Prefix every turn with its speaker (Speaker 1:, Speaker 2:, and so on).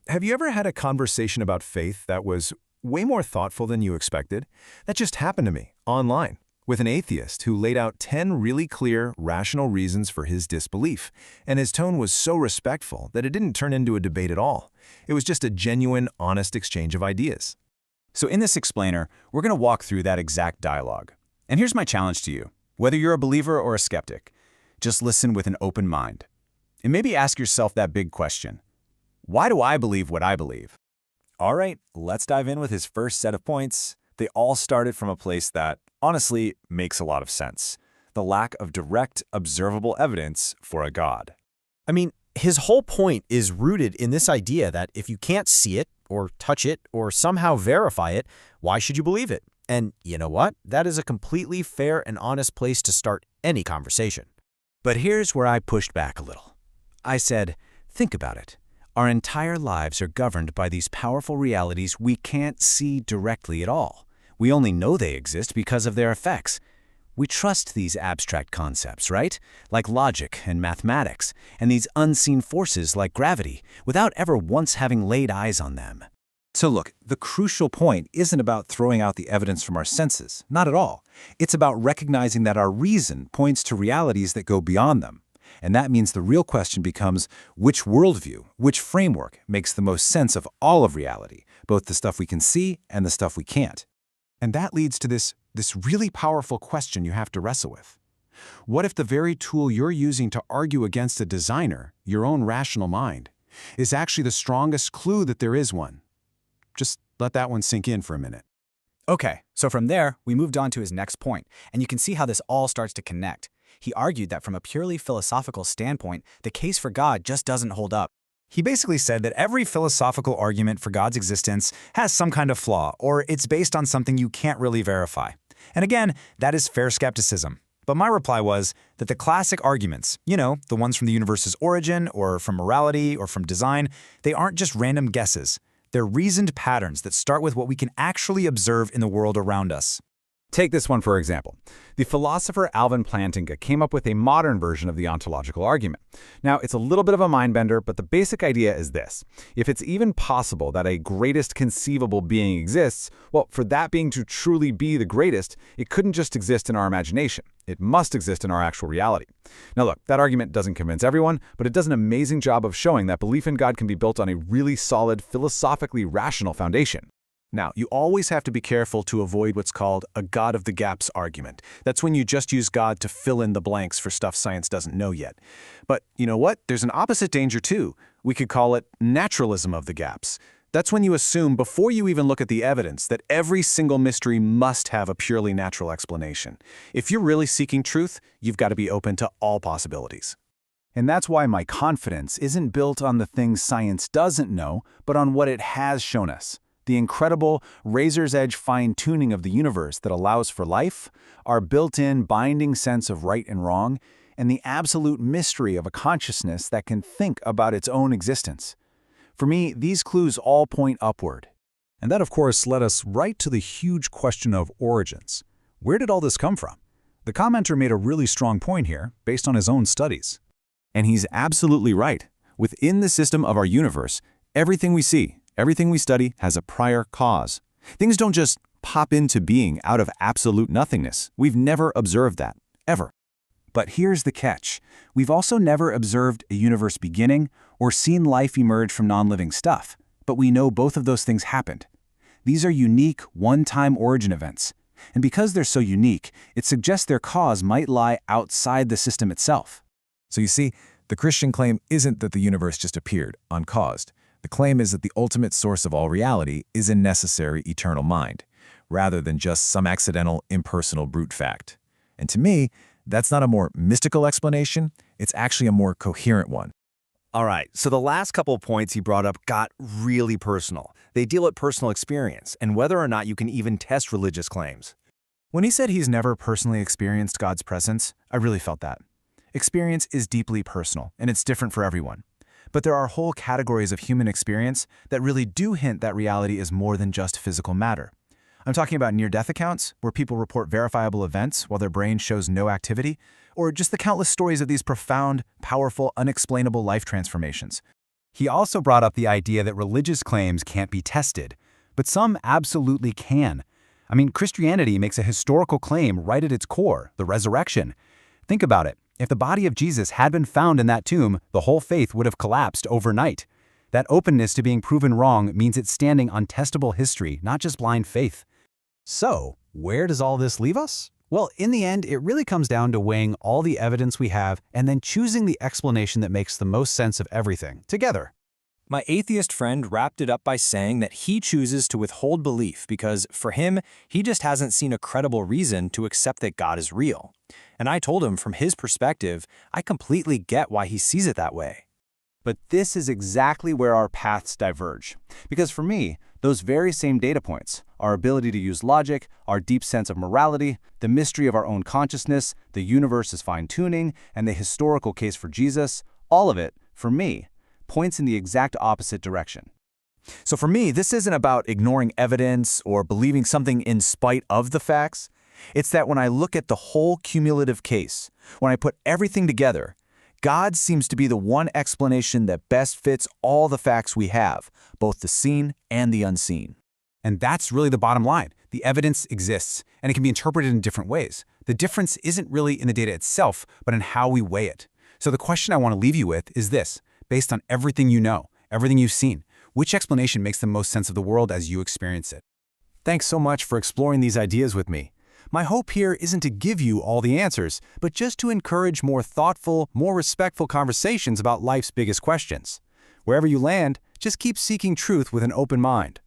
Speaker 1: Have you ever had a conversation about faith that was way more thoughtful than you expected? That just happened to me, online, with an atheist who laid out 10 really clear, rational reasons for his disbelief, and his tone was so respectful that it didn't turn into a debate at all. It was just a genuine, honest exchange of ideas.
Speaker 2: So in this explainer, we're going to walk through that exact dialogue. And here's my challenge to you. Whether you're a believer or a skeptic, just listen with an open mind. And maybe ask yourself that big question. Why do I believe what I believe? All right, let's dive in with his first set of points. They all started from a place that, honestly, makes a lot of sense. The lack of direct, observable evidence for a God.
Speaker 3: I mean, his whole point is rooted in this idea that if you can't see it, or touch it, or somehow verify it, why should you believe it? And you know what? That is a completely fair and honest place to start any conversation.
Speaker 4: But here's where I pushed back a little. I said, think about it. Our entire lives are governed by these powerful realities we can't see directly at all. We only know they exist because of their effects. We trust these abstract concepts, right? Like logic and mathematics, and these unseen forces like gravity, without ever once having laid eyes on them.
Speaker 5: So look, the crucial point isn't about throwing out the evidence from our senses, not at all. It's about recognizing that our reason points to realities that go beyond them. And that means the real question becomes, which worldview, which framework makes the most sense of all of reality, both the stuff we can see and the stuff we can't? And that leads to this really powerful question you have to wrestle with. What if the very tool you're using to argue against a designer, your own rational mind, is actually the strongest clue that there is one? Just let that one sink in for a minute.
Speaker 6: Okay, so from there, we moved on to his next point, and you can see how this all starts to connect. He argued that from a purely philosophical standpoint, the case for God just doesn't hold up. He basically said that every philosophical argument for God's existence has some kind of flaw, or it's based on something you can't really verify. And again, that is fair skepticism. But my reply was that the classic arguments, the ones from the universe's origin, or from morality, or from design, they aren't just random guesses. They're reasoned patterns that start with what we can actually observe in the world around us.
Speaker 2: Take this one for example. The philosopher Alvin Plantinga came up with a modern version of the ontological argument. Now, it's a little bit of a mind-bender, but the basic idea is this. If it's even possible that a greatest conceivable being exists, well, for that being to truly be the greatest, it couldn't just exist in our imagination. It must exist in our actual reality. Now look, that argument doesn't convince everyone, but it does an amazing job of showing that belief in God can be built on a really solid, philosophically rational foundation.
Speaker 1: Now, you always have to be careful to avoid what's called a God of the gaps argument. That's when you just use God to fill in the blanks for stuff science doesn't know yet. But you know what? There's an opposite danger too. We could call it naturalism of the gaps. That's when you assume before you even look at the evidence that every single mystery must have a purely natural explanation. If you're really seeking truth, you've got to be open to all possibilities.
Speaker 5: And that's why my confidence isn't built on the things science doesn't know, but on what it has shown us. The incredible razor's-edge fine-tuning of the universe that allows for life, our built-in binding sense of right and wrong, and the absolute mystery of a consciousness that can think about its own existence. For me, these clues all point upward.
Speaker 7: And that, of course, led us right to the huge question of origins. Where did all this come from? The commenter made a really strong point here, based on his own studies.
Speaker 5: And he's absolutely right. Within the system of our universe, everything we see, everything we study has a prior cause. Things don't just pop into being out of absolute nothingness. We've never observed that, ever. But here's the catch. We've also never observed a universe beginning or seen life emerge from non-living stuff. But we know both of those things happened. These are unique, one-time origin events. And because they're so unique, it suggests their cause might lie outside the system itself.
Speaker 8: So you see, the Christian claim isn't that the universe just appeared, uncaused. The claim is that the ultimate source of all reality is a necessary eternal mind, rather than just some accidental, impersonal brute fact. And to me, that's not a more mystical explanation, it's actually a more coherent one.
Speaker 3: All right, so the last couple of points he brought up got really personal. They deal with personal experience and whether or not you can even test religious claims.
Speaker 1: When he said he's never personally experienced God's presence, I really felt that. Experience is deeply personal, and it's different for everyone. But there are whole categories of human experience that really do hint that reality is more than just physical matter. I'm talking about near-death accounts, where people report verifiable events while their brain shows no activity, or just the countless stories of these profound, powerful, unexplainable life transformations.
Speaker 4: He also brought up the idea that religious claims can't be tested, but some absolutely can. I mean, Christianity makes a historical claim right at its core, the resurrection. Think about it. If the body of Jesus had been found in that tomb, the whole faith would have collapsed overnight. That openness to being proven wrong means it's standing on testable history, not just blind faith.
Speaker 6: So, where does all this leave us? Well, in the end, it really comes down to weighing all the evidence we have and then choosing the explanation that makes the most sense of everything, together.
Speaker 3: My atheist friend wrapped it up by saying that he chooses to withhold belief because, for him, he just hasn't seen a credible reason to accept that God is real. And I told him, from his perspective, I completely get why he sees it that way.
Speaker 4: But this is exactly where our paths diverge. Because for me, those very same data points, our ability to use logic, our deep sense of morality, the mystery of our own consciousness, the universe's fine-tuning, and the historical case for Jesus, all of it, for me, points in the exact opposite direction.
Speaker 6: So for me, this isn't about ignoring evidence or believing something in spite of the facts. It's that when I look at the whole cumulative case, when I put everything together, God seems to be the one explanation that best fits all the facts we have, both the seen and the unseen.
Speaker 4: And that's really the bottom line. The evidence exists, and it can be interpreted in different ways. The difference isn't really in the data itself, but in how we weigh it. So the question I want to leave you with is this. Based on everything you know, everything you've seen, which explanation makes the most sense of the world as you experience it?
Speaker 3: Thanks so much for exploring these ideas with me. My hope here isn't to give you all the answers, but just to encourage more thoughtful, more respectful conversations about life's biggest questions. Wherever you land, just keep seeking truth with an open mind.